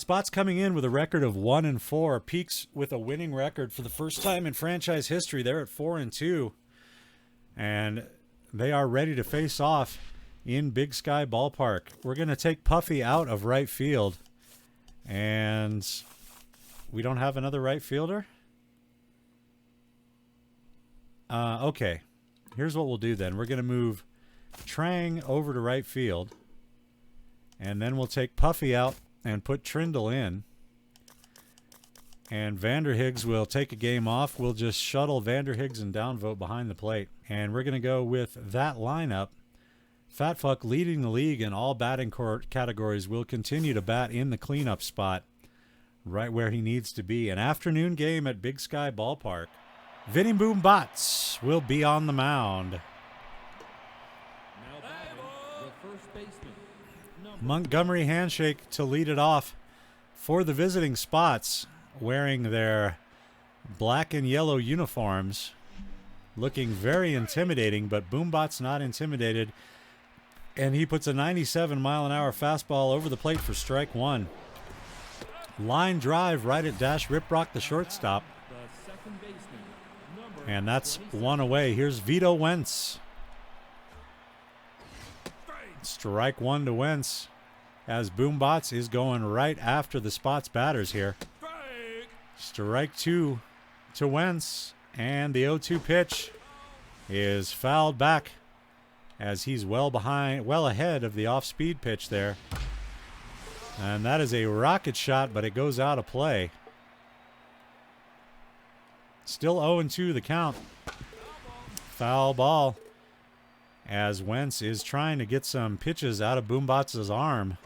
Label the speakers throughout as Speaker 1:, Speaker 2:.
Speaker 1: Spots coming in with a record of 1-4. Peaks with a winning record for the first time in franchise history. They're at 4-2. And they are ready to face off in Big Sky Ballpark. We're going to take Puffy out of right field. And we don't have another right fielder? Okay. Here's what we'll do then. We're going to move Trang over to right field. And then we'll take Puffy out and put Trindle in. And Vanderhiggs will take a game off. We'll just shuttle Vanderhiggs and downvote behind the plate. And we're going to go with that lineup. Fat Fuck leading the league in all batting categories will continue to bat in the cleanup spot right where he needs to be. An afternoon game at Big Sky Ballpark. Vinny Boom Bots will be on the mound. Montgomery handshake to lead it off for the visiting Spots, wearing their black and yellow uniforms, looking very intimidating, but Boombot's not intimidated, and he puts a 97-mile-an-hour fastball over the plate for strike one. Line drive right at Dash Riprock, the shortstop, and that's one away. Here's Vito Wentz. Strike one to Wentz, as Boombots is going right after the Spots batters here. Strike two to Wentz, and the 0-2 pitch is fouled back as he's well ahead of the off-speed pitch there. And that is a rocket shot, but it goes out of play. Still 0-2 the count. Foul ball, as Wentz is trying to get some pitches out of Boombots' arm.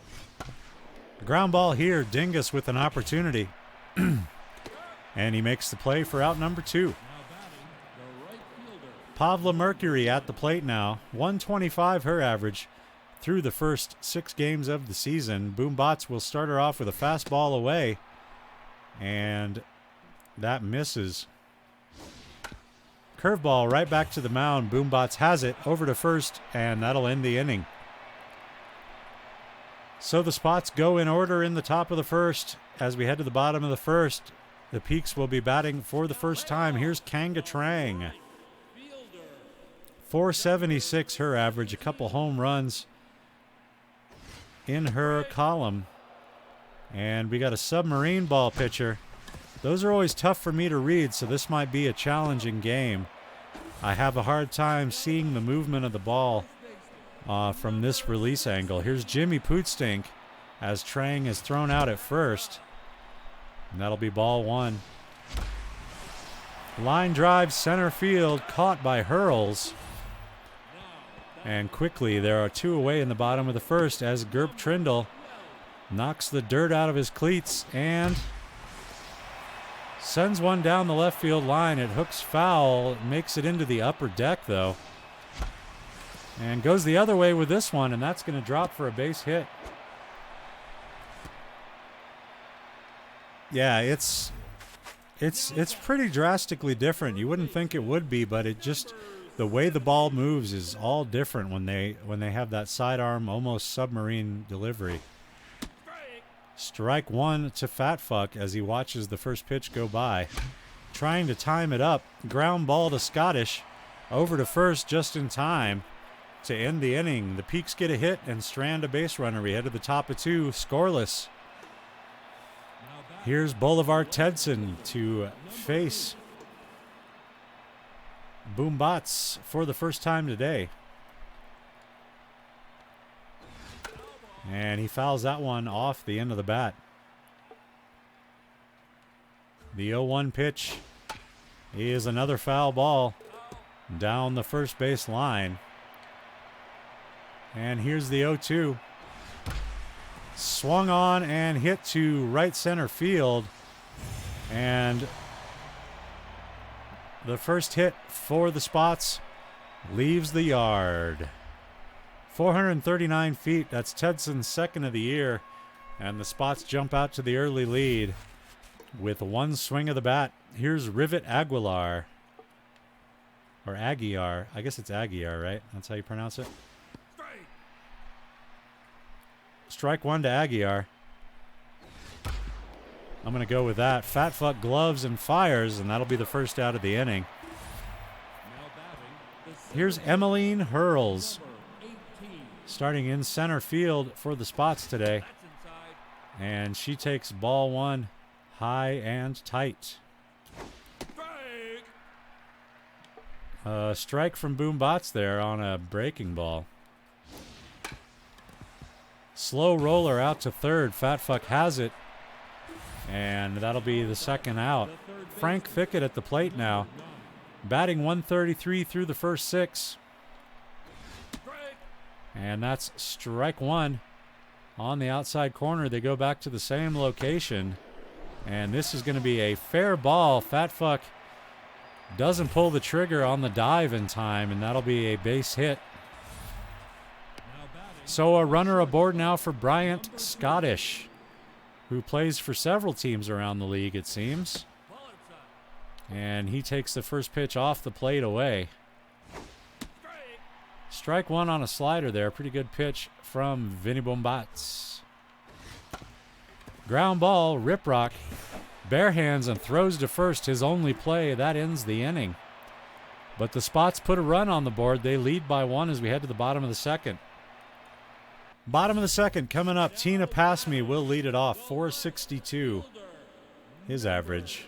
Speaker 1: Ground ball here, Dingus with an opportunity. And he makes the play for out number two. Pavla Mercury at the plate now. 125 her average through the first 6 games of the season. Boombots will start her off with a fastball away, and that misses. Curveball right back to the mound. Boombots has it over to first, and that'll end the inning. So the Spots go in order in the top of the first. As we head to the bottom of the first, the Peaks will be batting for the first time. Here's Kanga Trang. 476 her average, a couple home runs in her column. And we got a submarine ball pitcher. Those are always tough for me to read, so this might be a challenging game. I have a hard time seeing the movement of the ball from this release angle. Here's Jimmy Pootstink as Trang is thrown out at first. And that'll be ball one. Line drive center field, caught by Hurls. And quickly there are 2 away in the bottom of the first as Gerb Trindle knocks the dirt out of his cleats and sends one down the left field line. It hooks foul, makes it into the upper deck though. And goes the other way with this one, and that's going to drop for a base hit. Yeah, it's pretty drastically different. You wouldn't think it would be, but it just, the way the ball moves is all different when they have that sidearm, almost submarine delivery. Strike one to Fat Fuck as he watches the first pitch go by. Trying to time it up. Ground ball to Scottish. Over to first just in time to end the inning. The Peaks get a hit and strand a base runner. We head to the top of 2, scoreless. Here's Boulevard Tedson to face Boombots for the first time today. And he fouls that one off the end of the bat. The 0-1 pitch is another foul ball down the first base line. And here's the 0-2. Swung on and hit to right center field. And the first hit for the Spots leaves the yard. 439 feet. That's Tedson's second of the year. And the Spots jump out to the early lead with one swing of the bat. Here's Rivet Aguilar. Or Aguiar. I guess it's Aguiar, right? That's how you pronounce it. Strike one to Aguiar. I'm going to go with that. Fat fuck gloves and fires, and that'll be the first out of the inning. Here's Emmeline Hurls, starting in center field for the Spots today. And she takes ball one high and tight. Strike from Boom Bots there on a breaking ball. Slow roller out to third. Fat fuck has it. And that'll be the second out. Frank Fickett at the plate now. Batting 133 through the first 6. And that's strike one. On the outside corner, they go back to the same location. And this is going to be a fair ball. Fat fuck doesn't pull the trigger on the dive in time, and that'll be a base hit. So a runner aboard now for Bryant Scottish, who plays for several teams around the league, it seems. And he takes the first pitch off the plate away. Strike one on a slider there. Pretty good pitch from Vinny Bombats. Ground ball, Rip Rock. Bare hands and throws to first, his only play. That ends the inning. But the Spots put a run on the board. They lead by 1 as we head to the bottom of the second. Bottom of the second coming up. Tina Passme will lead it off. 462. His average.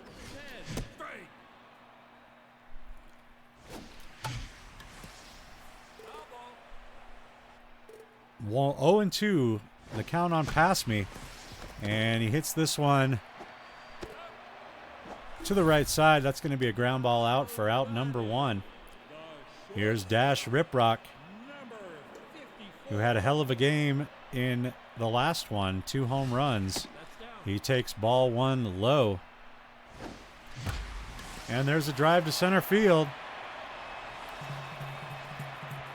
Speaker 1: Well, 0-2, the count on Passme. And he hits this one to the right side. That's going to be a ground ball out for out number 1. Here's Dash Riprock, who had a hell of a game in the last one. 2 home runs. He takes ball 1 low. And there's a drive to center field.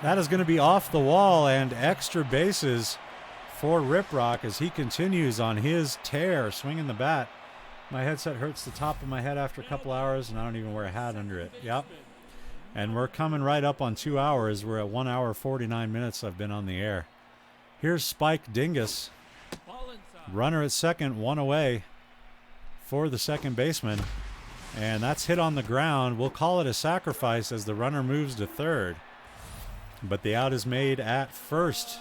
Speaker 1: That is going to be off the wall and extra bases for Riprock as he continues on his tear, swinging the bat. My headset hurts the top of my head after a couple hours, and I don't even wear a hat under it. Yep. And we're coming right up on 2 hours. We're at 1 hour, 49 minutes I've been on the air. Here's Spike Dingus. Runner at second, 1 away for the second baseman. And that's hit on the ground. We'll call it a sacrifice as the runner moves to third. But the out is made at first.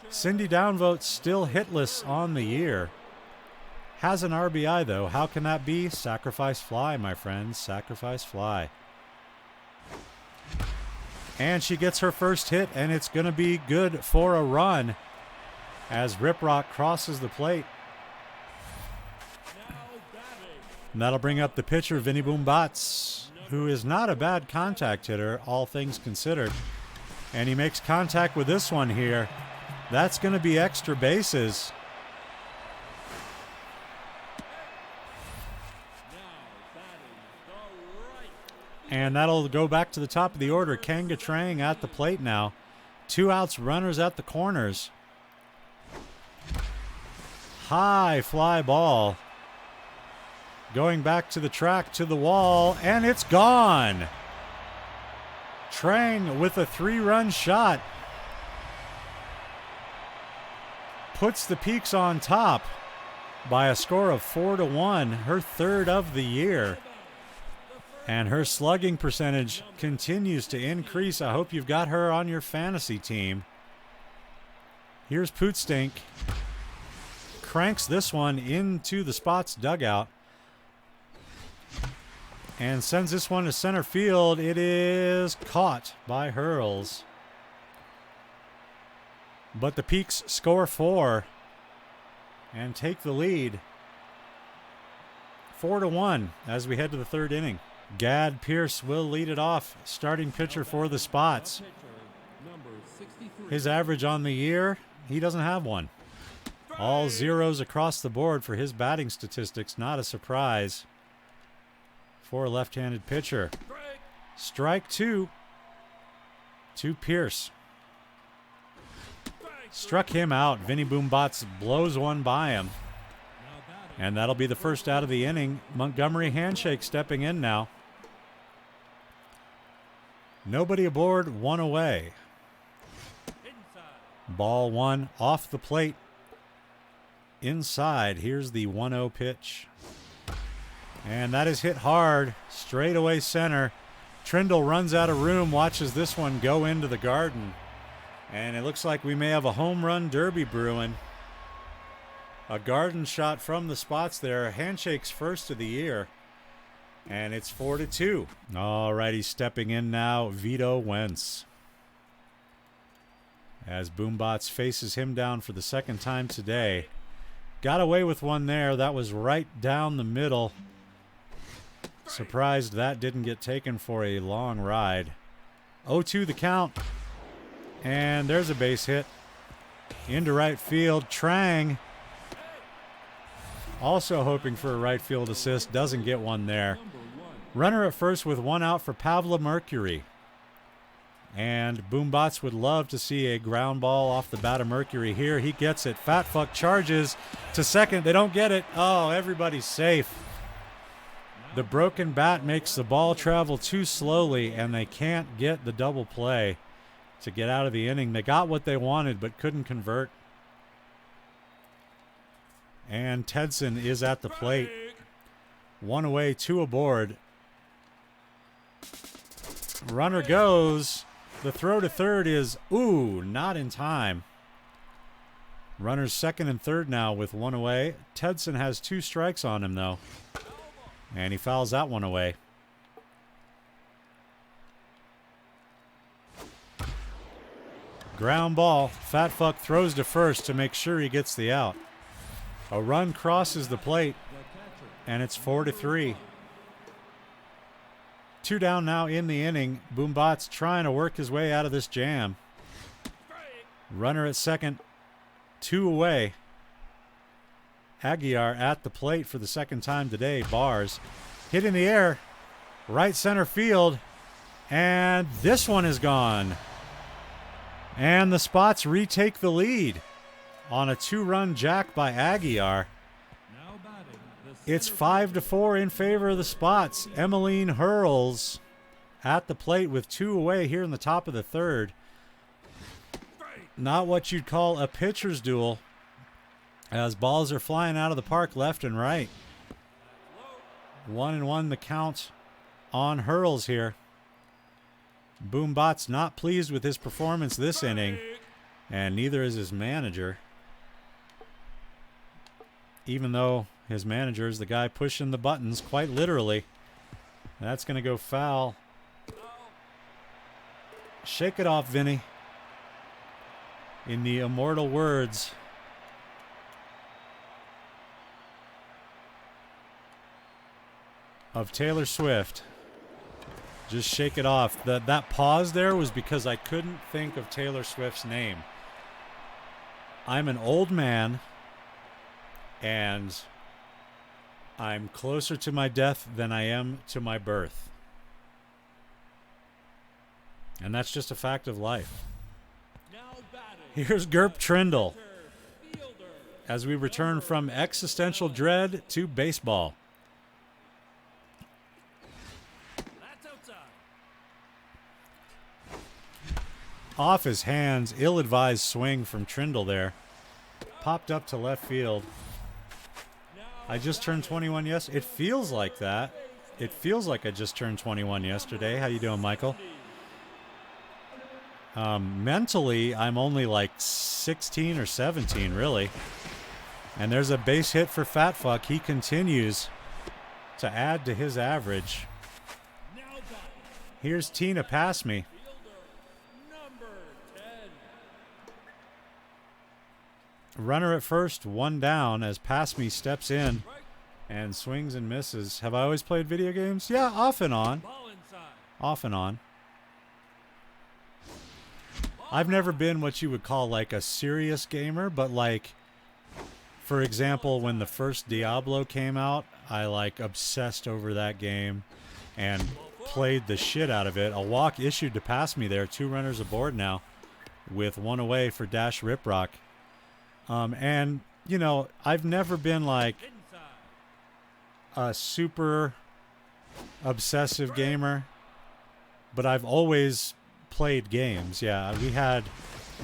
Speaker 1: Cindy Downvote still hitless on the year. Has an RBI, though. How can that be? Sacrifice fly, my friends. Sacrifice fly. And she gets her first hit, and it's going to be good for a run as Riprock crosses the plate. And that'll bring up the pitcher, Vinny Boombatz, who is not a bad contact hitter, all things considered. And he makes contact with this one here. That's going to be extra bases. And that'll go back to the top of the order. Kanga Trang at the plate now. 2 outs, runners at the corners. High fly ball. Going back to the track, to the wall, and it's gone. Trang with a 3-run shot puts the Peaks on top by a score of 4-1, her third of the year. And her slugging percentage continues to increase. I hope you've got her on your fantasy team. Here's Pootstink. Cranks this one into the Spots dugout. And sends this one to center field. It is caught by Hurls. But the Peaks score 4 and take the lead. 4-1 as we head to the third inning. Gad Pierce will lead it off, starting pitcher for the Spots. His average on the year, he doesn't have one. All zeros across the board for his batting statistics. Not a surprise for a left-handed pitcher. Strike 2 to Pierce. Struck him out. Vinny Boombatz blows one by him. And that'll be the first out of the inning. Montgomery Handshake stepping in now. Nobody aboard, 1 away. Ball 1 off the plate inside. Here's the 1-0 pitch. And that is hit hard, straight away center. Trindle runs out of room, watches this one go into the garden. And it looks like we may have a home run derby brewing. A garden shot from the spots there. Handshake's first of the year. And it's 4-2. All right, he's stepping in now, Vito Wentz. As Boombots faces him down for the second time today. Got away with one there. That was right down the middle. Surprised that didn't get taken for a long ride. 0-2 the count. And there's a base hit. Into right field. Trang also hoping for a right field assist. Doesn't get one there. Runner at first with one out for Pavla Mercury. And Boombots would love to see a ground ball off the bat of Mercury here. He gets it. Fat Fuck charges to second. They don't get it. Oh, everybody's safe. The broken bat makes the ball travel too slowly, and they can't get the double play to get out of the inning. They got what they wanted, but couldn't convert. And Tedson is at the plate. 1 away, 2 aboard. Runner goes. The throw to third is, not in time. Runner's second and third now with 1 away. Tedson has 2 strikes on him, though. And he fouls that one away. Ground ball. Fat Fuck throws to first to make sure he gets the out. A run crosses the plate, and it's 4-3. 2 down now in the inning. Boombots trying to work his way out of this jam. Runner at second, 2 away. Aguiar at the plate for the second time today. Bars hit in the air, right center field, and this one is gone. And the Spots retake the lead on a 2-run jack by Aguiar. It's 5-4 in favor of the Spots. Emmeline Hurls at the plate with 2 away here in the top of the third. Not what you'd call a pitcher's duel, as balls are flying out of the park left and right. 1-1 the count on Hurls here. Boombots not pleased with his performance this inning, and neither is his manager. Even though his manager is the guy pushing the buttons, quite literally. That's going to go foul. Shake it off, Vinny. In the immortal words of Taylor Swift, just shake it off. That pause there was because I couldn't think of Taylor Swift's name. I'm an old man, and I'm closer to my death than I am to my birth. And that's just a fact of life. Here's Gerp Trindle as we return from existential dread to baseball. Off his hands, ill-advised swing from Trindle there. Popped up to left field. I just turned 21 yesterday. It feels like that. It feels like I just turned 21 yesterday. How you doing, Michael? Mentally, I'm only like 16 or 17, really. And there's a base hit for Fat Fuck. He continues to add to his average. Here's Tina Pass Me. Runner at first, 1 down as Pass Me steps in and swings and misses. Have I always played video games? Yeah, off and on. Off and on. I've never been what you would call like a serious gamer, but like, for example, when the first Diablo came out, I like obsessed over that game and played the shit out of it. A walk issued to Pass Me there. 2 runners aboard now with 1 away for Dash Riprock. And, you know, I've never been like a super obsessive gamer, but I've always played games. Yeah, we had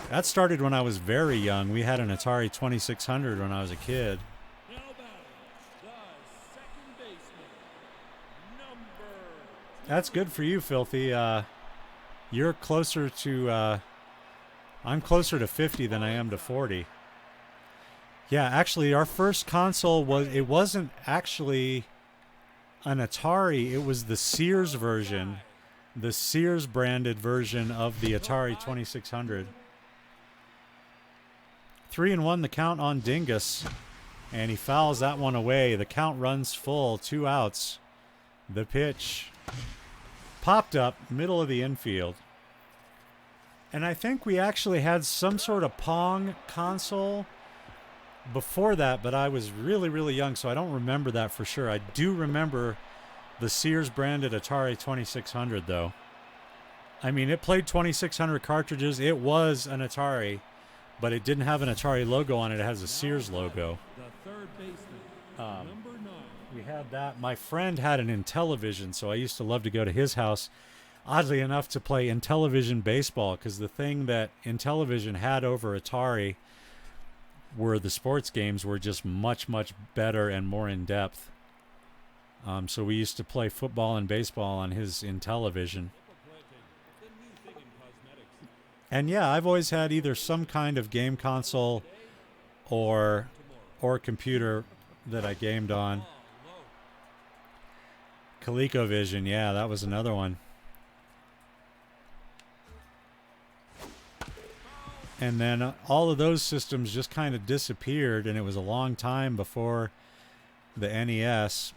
Speaker 1: That started when I was very young. We had an Atari 2600 when I was a kid. That's good for you, Filthy. You're closer to... I'm closer to 50 than I am to 40. Yeah, actually, our first console it wasn't actually an Atari. It was the Sears version, the Sears branded version of the Atari 2600. 3-1 the count on Dingus, and he fouls that one away. The count runs full, 2 outs. The pitch popped up, middle of the infield. And I think we actually had some sort of Pong console before that, but I was really, really young, so I don't remember that for sure. I do remember the Sears branded Atari 2600, though. I mean, it played 2600 cartridges. It was an Atari, but it didn't have an Atari logo on it. It has a Sears logo. We had that. My friend had an Intellivision, so I used to love to go to his house, oddly enough, to play Intellivision baseball, because the thing that Intellivision had over Atari were the sports games were just much, much better and more in-depth. So we used to play football and baseball on his Intellivision. And yeah, I've always had either some kind of game console or computer that I gamed on. ColecoVision, yeah, that was another one. And then all of those systems just kind of disappeared, and it was a long time before the NES.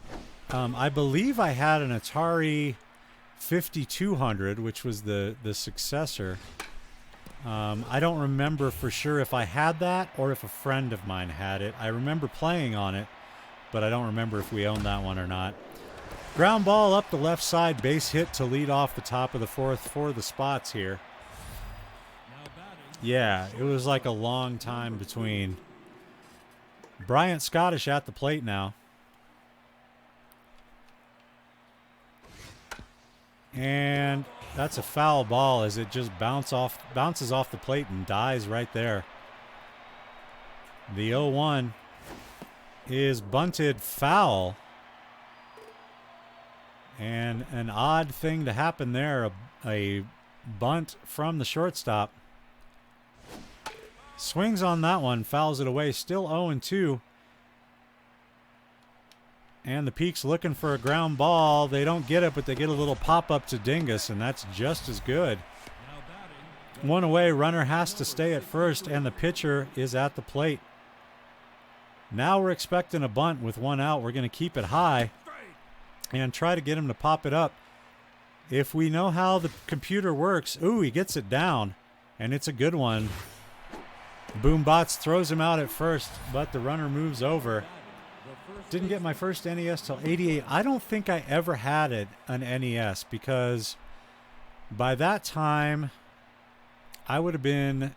Speaker 1: I believe I had an Atari 5200, which was the successor. I don't remember for sure if I had that or if a friend of mine had it. I remember playing on it, but I don't remember if we owned that one or not. Ground ball up the left side, base hit to lead off the top of the fourth for the Spots here. Yeah, it was like a long time between. Bryant Scottish at the plate now. And that's a foul ball as it just bounces off the plate and dies right there. The 0-1 is bunted foul. And an odd thing to happen there, a bunt from the shortstop. Swings on that one, fouls it away, still 0-2. And the Peaks looking for a ground ball. They don't get it, but they get a little pop-up to Dingus, and that's just as good. One away, runner has to stay at first, and the pitcher is at the plate. Now we're expecting a bunt with 1 out. We're going to keep it high and try to get him to pop it up. If we know how the computer works, ooh, he gets it down, and it's a good one. Boombots throws him out at first, but the runner moves over. Didn't get my first NES till 88. I don't think I ever had an NES because by that time I would have been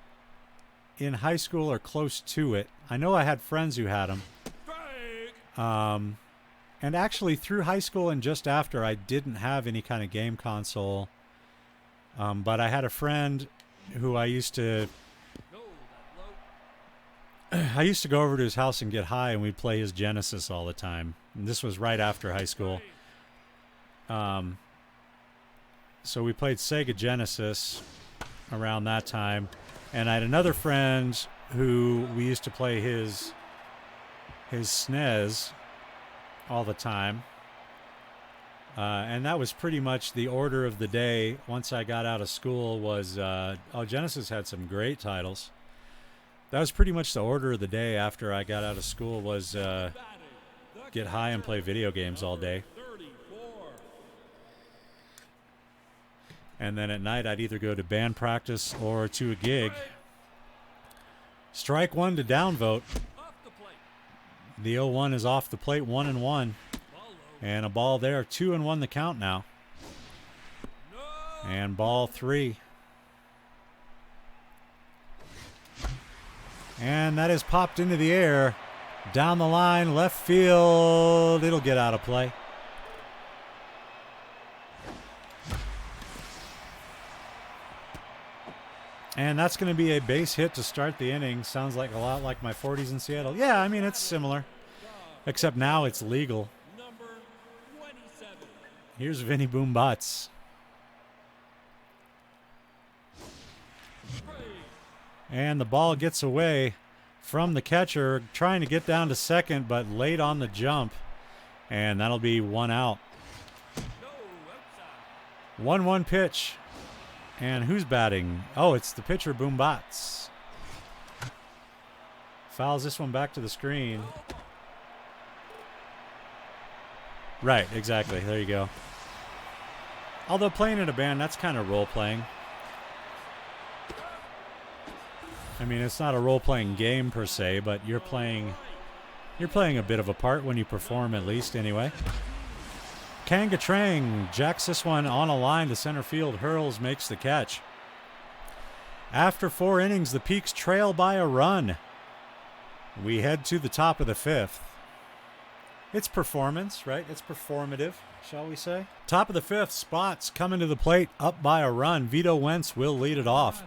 Speaker 1: in high school or close to it. I know I had friends who had them. And actually through high school and just after, I didn't have any kind of game console. But I had a friend who I used to go over to his house and get high, and we'd play his Genesis all the time. And this was right after high school. So we played Sega Genesis around that time. And I had another friend who we used to play his SNES all the time. And that was pretty much the order of the day once I got out of school was, Genesis had some great titles. That was pretty much the order of the day after I got out of school was get high and play video games all day. And then at night I'd either go to band practice or to a gig. Strike one to downvote. The 0-1 is off the plate, 1-1. And a ball there, 2-1 the count now. And ball 3. And that is popped into the air. Down the line, left field. It'll get out of play. And that's going to be a base hit to start the inning. Sounds like a lot like my 40s in Seattle. Yeah, I mean, it's similar. Except now it's legal. Here's Vinny Boombots. And the ball gets away from the catcher, trying to get down to second, but late on the jump. And that'll be 1 out. 1-1 pitch. And who's batting? Oh, it's the pitcher, Boombots. Fouls this one back to the screen. Right, exactly. There you go. Although playing in a band, that's kind of role-playing. I mean, it's not a role-playing game per se, but you're playing a bit of a part when you perform, at least, anyway. Kanga Trang jacks this one on a line to center field. Hurls makes the catch. After 4 innings, the Peaks trail by a run. We head to the top of the 5th. It's performance, right? It's performative, shall we say? Top of the 5th, Spots coming to the plate, up by a run. Vito Wentz will lead it off.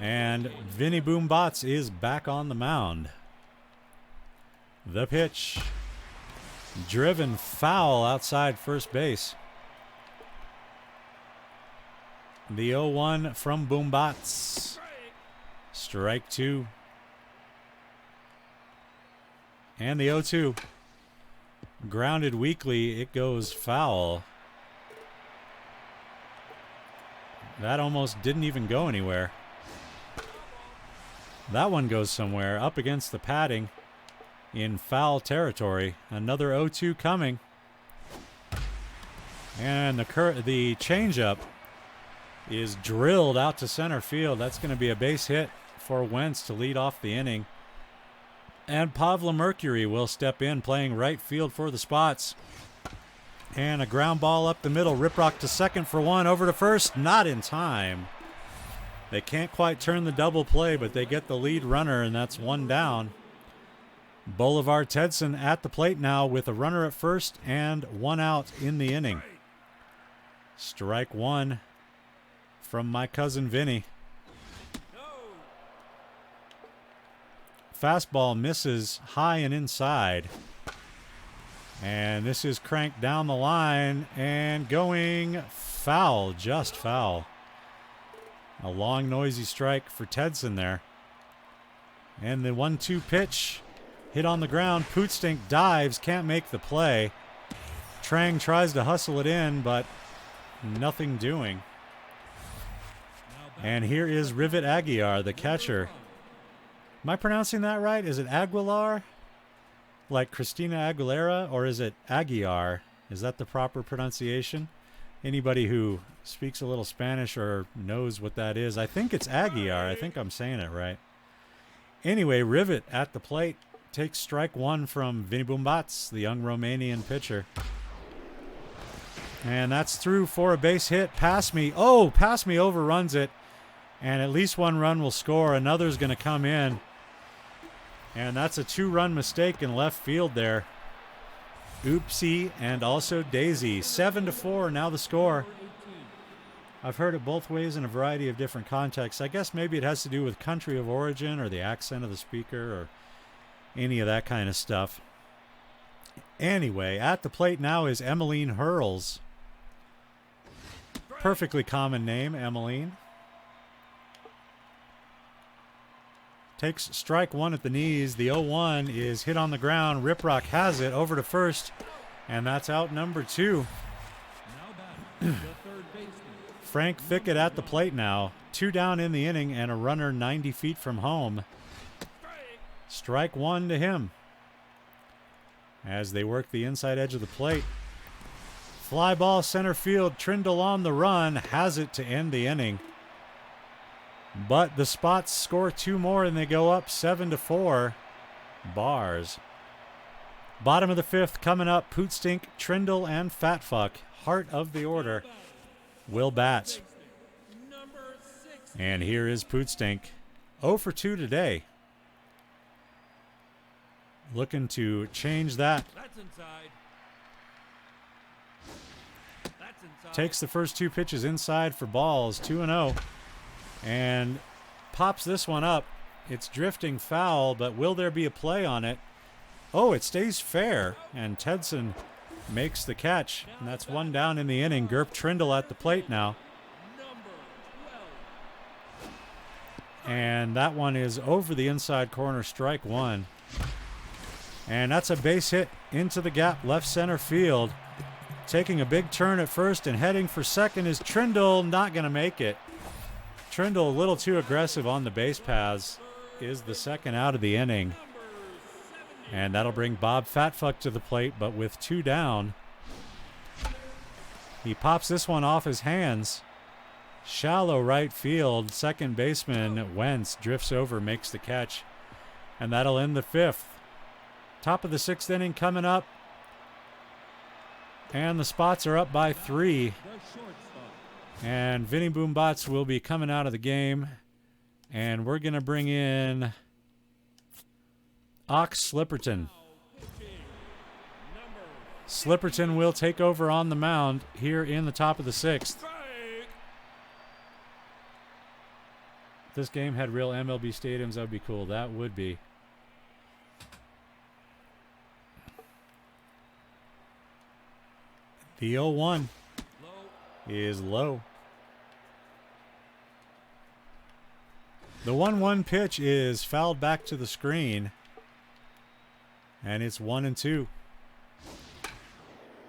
Speaker 1: And Vinny Boombots is back on the mound. The pitch. Driven foul outside first base. The 0-1 from Boombots. Strike 2. And the 0-2. Grounded weakly. It goes foul. That almost didn't even go anywhere. That one goes somewhere up against the padding in foul territory. Another 0-2 coming. And the changeup is drilled out to center field. That's going to be a base hit for Wentz to lead off the inning. And Pavla Mercury will step in, playing right field for the Spots. And a ground ball up the middle. Riprock to second for 1. Over to first. Not in time. They can't quite turn the double play, but they get the lead runner, and that's 1 down. Boulevard Tedson at the plate now with a runner at first and 1 out in the inning. Strike 1 from my cousin Vinny. Fastball misses high and inside. And this is cranked down the line and going foul, just foul. A long, noisy strike for Tedson there. And the 1-2 pitch hit on the ground. Pootstink dives, can't make the play. Trang tries to hustle it in, but nothing doing. And here is Rivet Aguilar, the catcher. Am I pronouncing that right? Is it Aguilar? Like Christina Aguilera? Or is it Aguiar? Is that the proper pronunciation? Anybody who speaks a little Spanish or knows what that is, I think it's Aguiar. I think I'm saying it right. Anyway, Rivet at the plate takes strike 1 from Vinny Boombots, the young Romanian pitcher. And that's through for a base hit. Pass me overruns it. And at least 1 run will score. Another's going to come in. And that's a 2-run mistake in left field there. Oopsie and also daisy. 7-4 now the score. I've heard it both ways in a variety of different contexts. I guess maybe it has to do with country of origin or the accent of the speaker or any of that kind of stuff. Anyway, at the plate now is Emmeline Hurls. Perfectly common name, Emmeline. Takes strike 1 at the knees. The 0-1 is hit on the ground. Riprock has it over to first, and that's out number 2. Frank Fickett at the plate now. 2 down in the inning and a runner 90 feet from home. Strike 1 to him as they work the inside edge of the plate. Fly ball center field. Trindle on the run. Has it to end the inning. But the Spots score 2 more and they go up 7-4. Bars. Bottom of the 5th coming up. Pootstink, Trindle, and Fatfuck. Heart of the order will bat. And here is Pootstink. 0 for 2 today. Looking to change that. Takes the first 2 pitches inside for balls. 2-0. and pops this one up. It's drifting foul, but will there be a play on it? Oh, it stays fair, and Tedson makes the catch, and that's one down in the inning. Gerp Trindle at the plate now. And that one is over the inside corner, strike one. And that's a base hit into the gap, left center field. Taking a big turn at first and heading for second is Trindle, not going to make it. Trindle a little too aggressive on the base paths, is the second out of the inning. And that'll bring Bob Fatfuck to the plate, but with two down. He pops this one off his hands. Shallow right field. Second baseman Wentz drifts over, makes the catch. And that'll end the fifth. Top of the sixth inning coming up. And the Spots are up by 3. And Vinny Boombots will be coming out of the game. And we're going to bring in Ox Slipperton. Slipperton will take over on the mound here in the top of the sixth. If this game had real MLB stadiums, that would be cool. That would be. The 0-1 is low. The 1-1 pitch is fouled back to the screen. And it's 1-2.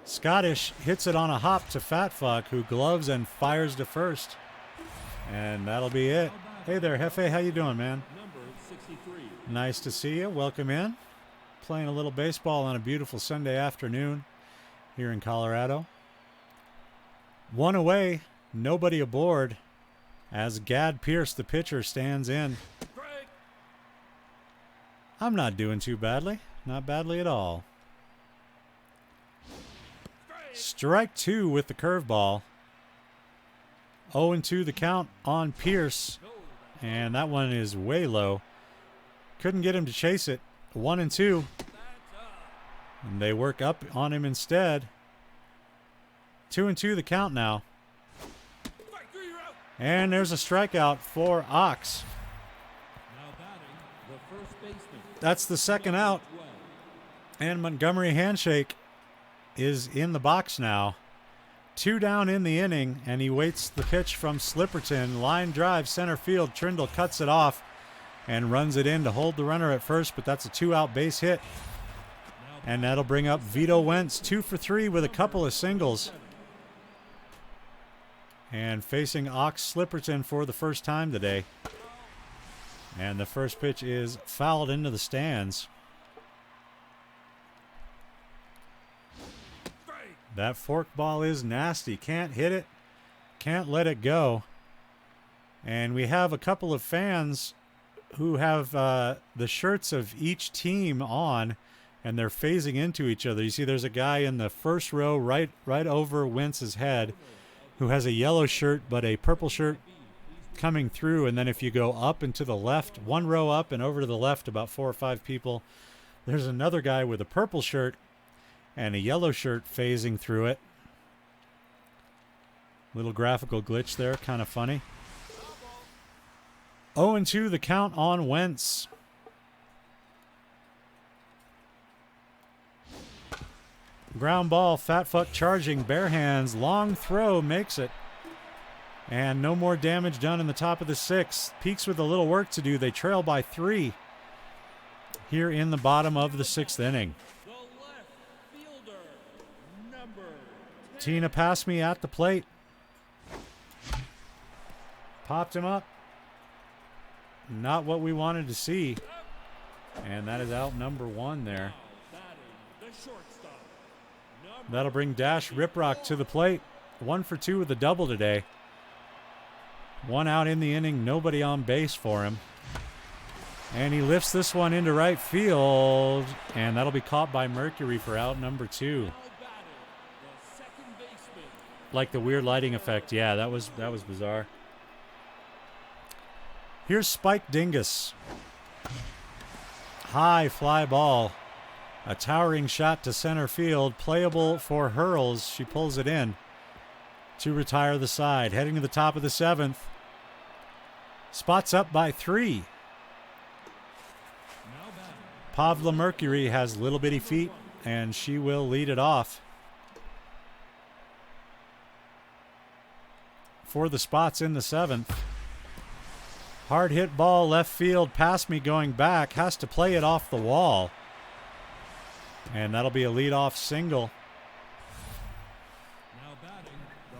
Speaker 1: Scottish hits it on a hop to Fatfuck, who gloves and fires to first. And that'll be it. Hey there, Hefe. How you doing, man? Nice to see you. Welcome in. Playing a little baseball on a beautiful Sunday afternoon here in Colorado. One away, nobody aboard, as Gad Pierce, the pitcher, stands in. I'm not doing too badly. Not badly at all. Strike 2 with the curveball. 0-2 the count on Pierce. And that one is way low. Couldn't get him to chase it. 1-2. And they work up on him instead. 2-2 the count now. And there's a strikeout for Ox. That's the second out. And Montgomery Handshake is in the box now. 2 down in the inning, and he waits the pitch from Slipperton. Line drive, center field. Trindle cuts it off and runs it in to hold the runner at first, but that's a 2-out base hit. And that'll bring up Vito Wentz, 2 for 3 with a couple of singles. And facing Ox Slipperton for the first time today. And the first pitch is fouled into the stands. That forkball is nasty. Can't hit it. Can't let it go. And we have a couple of fans who have the shirts of each team on, and they're phasing into each other. You see there's a guy in the first row right over Wentz's head who has a yellow shirt but a purple shirt coming through. And then if you go up and to the left, one row up and over to the left, about 4 or 5 people, there's another guy with a purple shirt and a yellow shirt phasing through it. Little graphical glitch there, kind of funny. 0-2 the count on Wentz. Ground ball, Fatfuck charging, bare hands, long throw, makes it. And no more damage done in the top of the sixth. Peaks with a little work to do. They trail by 3 here in the bottom of the sixth inning. Tina Passme at the plate. Popped him up. Not what we wanted to see. And that is out number 1 there. That'll bring Dash Riprock to the plate. 1 for 2 with a double today. 1 out in the inning, nobody on base for him. And he lifts this one into right field, and that'll be caught by Mercury for out number 2. Like the weird lighting effect. Yeah, that was bizarre. Here's Spike Dingus. High fly ball. A towering shot to center field. Playable for Hurls. She pulls it in to retire the side. Heading to the top of the 7th. Spots up by 3. Pavla Mercury has little bitty feet, and she will lead it off. For the spots in the 7th. Hard hit ball left field past me going back. Has to play it off the wall. And that'll be a leadoff single.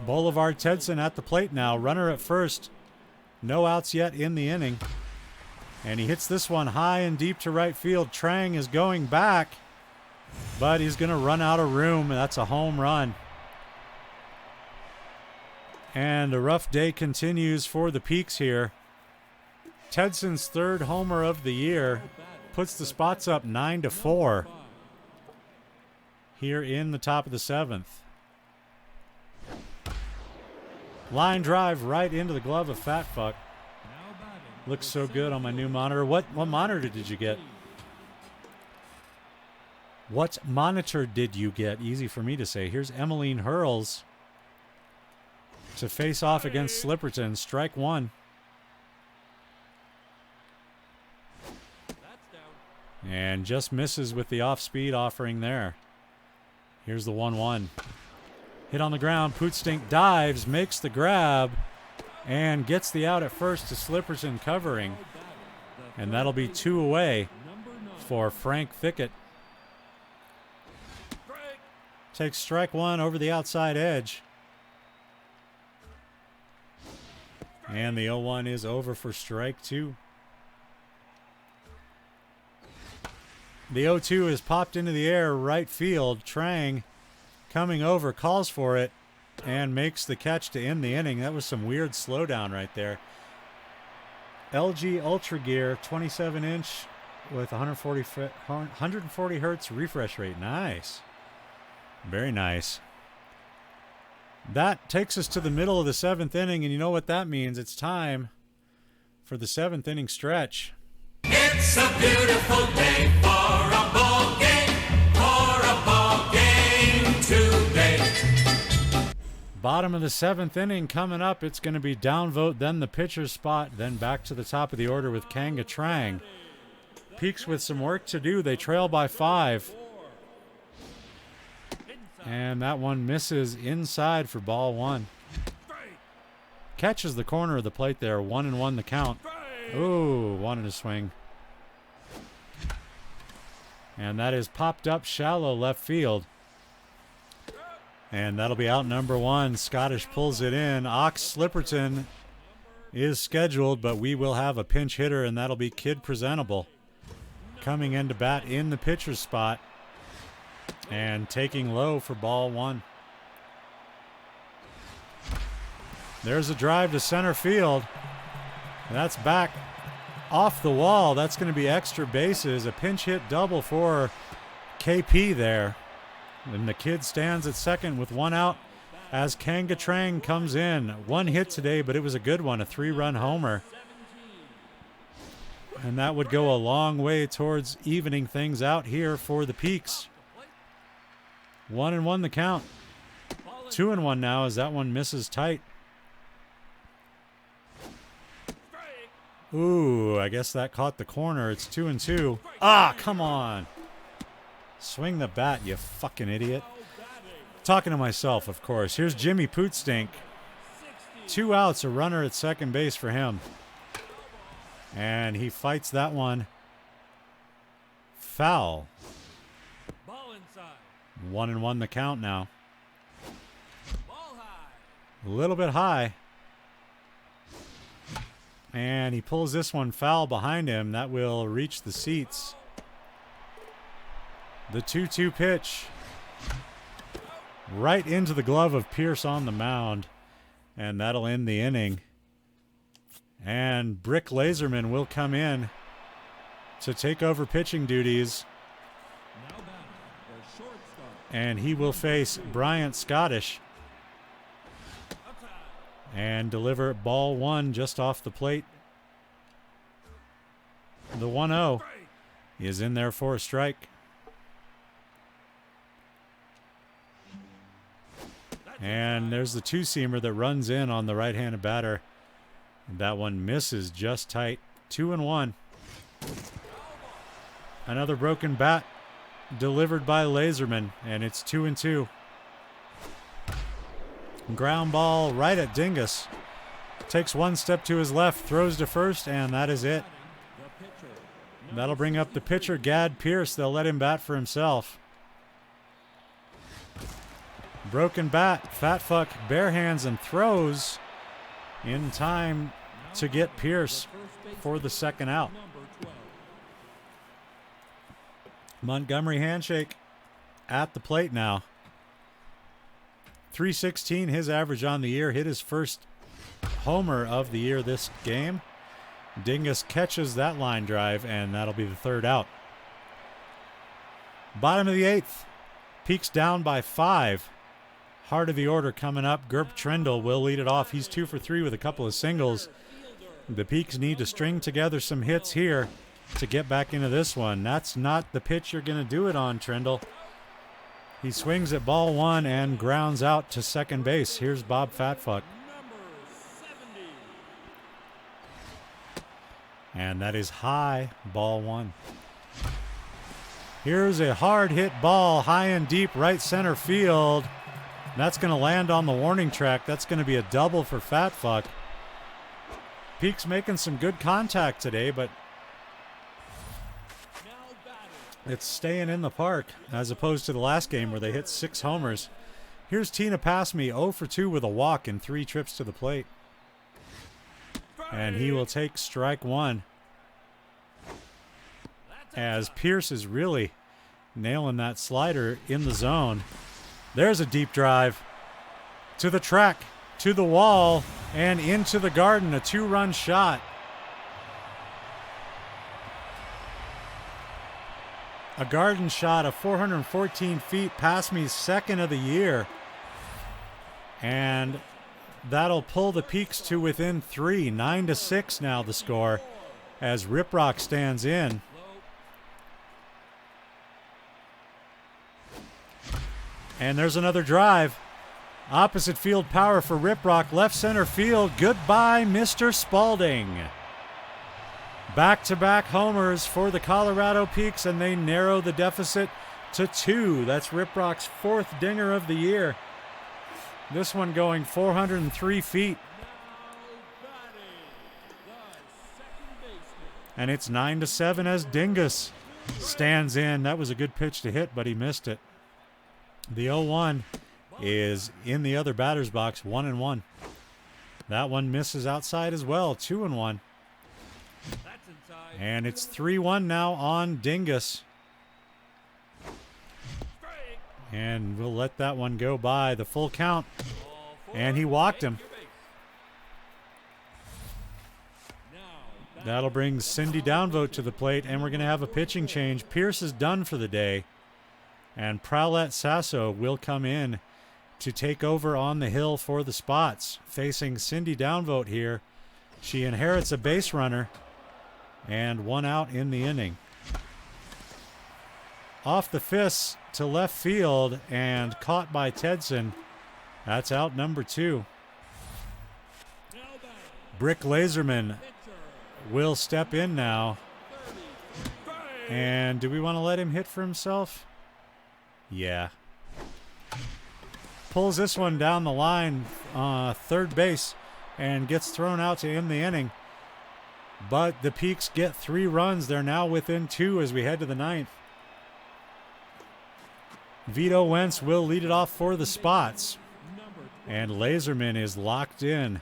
Speaker 1: Boulevard Tedson at the plate now. Runner at first. No outs yet in the inning. And he hits this one high and deep to right field. Trang is going back, but he's going to run out of room. That's a home run. And a rough day continues for the Peaks here. Tedson's 3rd homer of the year puts the spots up 9-4 here in the top of the 7th. Line drive right into the glove of Fat Fuck. Looks so good on my new monitor. What monitor did you get? What monitor did you get? Easy for me to say. Here's Emmeline Hurls to face off against Slipperton. Strike 1. And just misses with the off-speed offering there. Here's the 1-1. Hit on the ground. Pootstink dives, makes the grab, and gets the out at first to Slipperton covering. And that'll be 2 away for Frank Thicket. Takes strike 1 over the outside edge. And the 0-1 is over for strike 2. The 0-2 is popped into the air right field. Trang coming over, calls for it, and makes the catch to end the inning. That was some weird slowdown right there. LG Ultra Gear, 27-inch with 140 hertz refresh rate. Nice. Very nice. That takes us to the middle of the 7th inning, and you know what that means. It's time for the 7th inning stretch.
Speaker 2: It's a beautiful day for a ball game today.
Speaker 1: Bottom of the 7th inning coming up. It's going to be downvote, then the pitcher's spot, then back to the top of the order with Kanga Trang. Peaks with some work to do. They trail by 5. And that one misses inside for ball 1. Catches the corner of the plate there. 1-1 the count. Ooh, wanted to swing. And that is popped up shallow left field. And that'll be out number 1. Scottish pulls it in. Ox Slipperton is scheduled, but we will have a pinch hitter, and that'll be Kid Presentable coming in to bat in the pitcher's spot and taking low for ball 1. There's a drive to center field. That's back off the wall. That's going to be extra bases. A pinch hit double for KP there. And the Kid stands at second with 1 out as Kanga Trang comes in. 1 hit today, but it was a good one, a 3-run homer. And that would go a long way towards evening things out here for the Peaks. 1-1 the count. 2-1 now as that one misses tight. Ooh, I guess that caught the corner. It's 2-2. Ah, come on. Swing the bat, you fucking idiot. Talking to myself, of course. Here's Jimmy Pootstink. 2 outs, a runner at second base for him. And he fights that one foul. 1-1 the count now. A little bit high. And he pulls this one foul behind him. That will reach the seats. The 2-2 pitch. Right into the glove of Pierce on the mound. And that'll end the inning. And Brick Laserman will come in to take over pitching duties. And he will face Bryant Scottish and deliver ball 1 just off the plate. The 1-0 is in there for a strike. And there's the 2-seamer that runs in on the right-handed batter. That one misses just tight. 2-1. Another broken bat delivered by Laserman, and it's 2-2. Ground ball right at Dingus. Takes one step to his left, throws to first, and that is it. That'll bring up the pitcher, Gad Pierce. They'll let him bat for himself. Broken bat, Fat Fuck bare hands and throws in time to get Pierce for the second out. Montgomery handshake at the plate now. 316 his average on the year. Hit his first homer of the year this game. Dingus catches that line drive, and that'll be the third out. Bottom of the eighth. Peaks down by 5. Heart of the order coming up. Gerb Trendle will lead it off. He's 2 for 3 with a couple of singles. The Peaks need to string together some hits here to get back into this one. That's not the pitch you're going to do it on, Trendle. He swings at ball 1 and grounds out to second base. Here's Bob Fatfuck. And that is high, ball 1. Here's a hard hit ball high and deep right center field. That's going to land on the warning track. That's going to be a double for Fatfuck. Peaks making some good contact today, but it's staying in the park as opposed to the last game where they hit 6 homers. Here's Tina Passme, 0 for 2 with a walk and 3 trips to the plate. And he will take strike 1. As Pierce is really nailing that slider in the zone. There's a deep drive to the track, to the wall, and into the garden. A 2-run shot. A garden shot of 414 feet, Passme's second of the year. And that'll pull the Peaks to within 3. 9-6 now the score as Riprock stands in. And there's another drive. Opposite field power for Riprock. Left center field. Goodbye, Mr. Spalding. Back-to-back homers for the Colorado Peaks, and they narrow the deficit to 2. That's Riprock's 4th dinger of the year. This one going 403 feet. And it's 9-7 as Dingus stands in. That was a good pitch to hit, but he missed it. The 0-1 is in the other batter's box, 1-1. That one misses outside as well, 2-1. And it's 3-1 now on Dingus. And we'll let that one go by the full count. And he walked him. That'll bring Cindy Downvote to the plate, and we're going to have a pitching change. Pierce is done for the day. And Prowlette Sasso will come in to take over on the hill for the spots. Facing Cindy Downvote here. She inherits a base runner and 1 out in the inning. Off the fist to left field and caught by Tedson. That's out number 2. Brick Laserman will step in now. And do we want to let him hit for himself? Yeah. Pulls this one down the line, third base, and gets thrown out to end the inning. But the Peaks get 3 runs. They're now within 2 as we head to the 9th. Vito Wentz will lead it off for the spots. And Laserman is locked in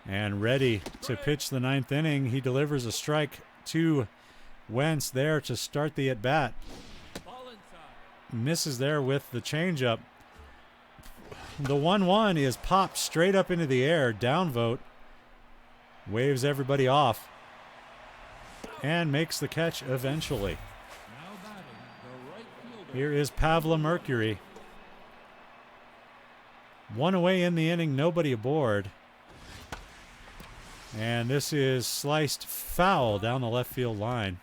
Speaker 1: and ready to pitch the 9th inning. He delivers a strike to Wentz there to start the at-bat. Misses there with the changeup. The 1-1 is popped straight up into the air. Downvote waves everybody off and makes the catch eventually. Here is Pavla Mercury. 1 away in the inning, nobody aboard. And this is sliced foul down the left field line.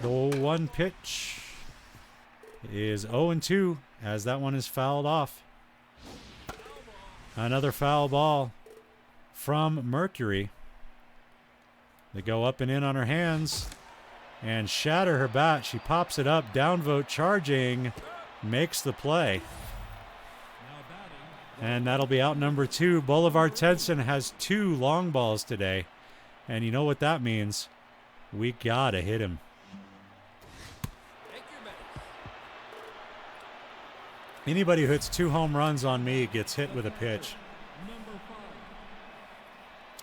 Speaker 1: The 1 pitch is 0-2 as that one is fouled off. Another foul ball from Mercury. They go up and in on her hands and shatter her bat. She pops it up. Downvote charging. Makes the play. And that'll be out number 2. Boulevard Tedson has 2 long balls today. And you know what that means. We gotta hit him. Anybody who hits 2 home runs on me gets hit with a pitch.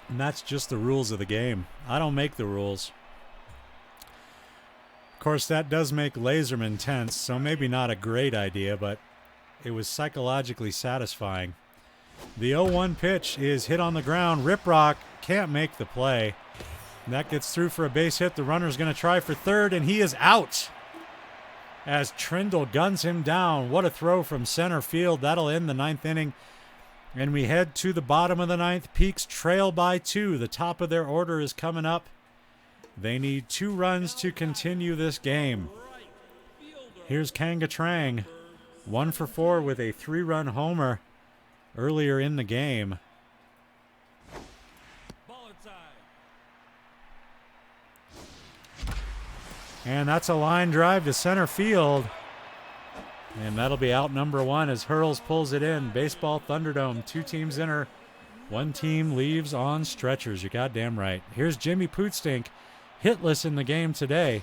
Speaker 1: And that's just the rules of the game. I don't make the rules. Of course, that does make Laserman tense, so maybe not a great idea, but it was psychologically satisfying. The 0-1 pitch is hit on the ground. Riprock can't make the play. And that gets through for a base hit. The runner's going to try for third, and he is out as Trindle guns him down. What a throw from center field. That'll end the 9th inning. And we head to the bottom of the 9th. Peaks trail by 2. The top of their order is coming up. They need 2 runs to continue this game. Here's Kanga Trang. 1 for 4 with a 3-run homer earlier in the game. And that's a line drive to center field. And that'll be out number 1 as Hurls pulls it in. Baseball Thunderdome, 2 teams enter. 1 team leaves on stretchers. You're goddamn right. Here's Jimmy Pootstink, hitless in the game today.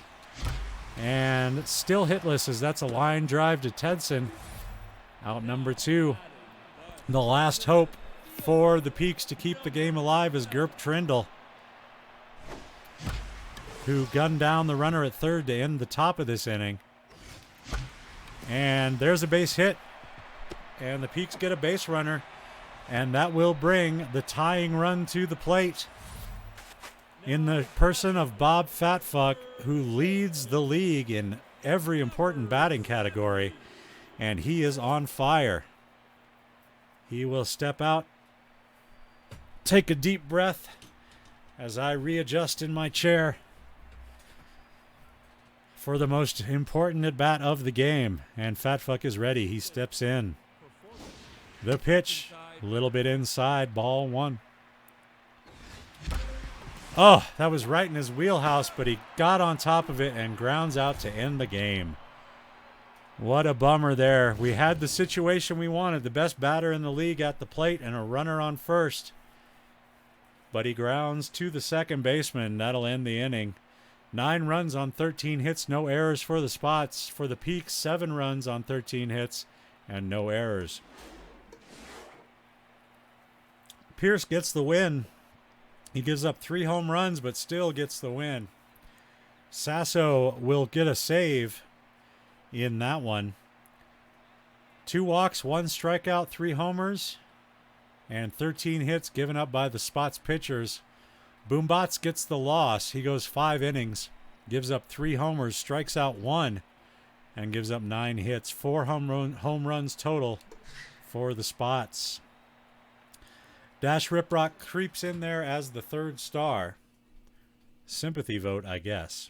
Speaker 1: And still hitless as that's a line drive to Tedson. Out number 2. The last hope for the Peaks to keep the game alive is Gerp Trindle, who gunned down the runner at third to end the top of this inning. And there's a base hit. And the Peaks get a base runner. And that will bring the tying run to the plate in the person of Bob Fatfuck, who leads the league in every important batting category. And he is on fire. He will step out, take a deep breath as I readjust in my chair for the most important at-bat of the game. And Fatfuck is ready. He steps in. The pitch, a little bit inside, ball 1. Oh, that was right in his wheelhouse, but he got on top of it and grounds out to end the game. What a bummer there. We had the situation we wanted. The best batter in the league at the plate and a runner on first. But he grounds to the second baseman. That'll end the inning. 9 runs on 13 hits, no errors for the Spots. For the Peaks, 7 runs on 13 hits and no errors. Pierce gets the win. He gives up 3 home runs, but still gets the win. Sasso will get a save in that one. 2 walks, 1 strikeout, 3 homers, and 13 hits given up by the Spots pitchers. Boombots gets the loss. He goes 5 innings, gives up 3 homers, strikes out 1, and gives up 9 hits. 4 home runs total for the Spots. Dash Riprock creeps in there as the 3rd star. Sympathy vote, I guess.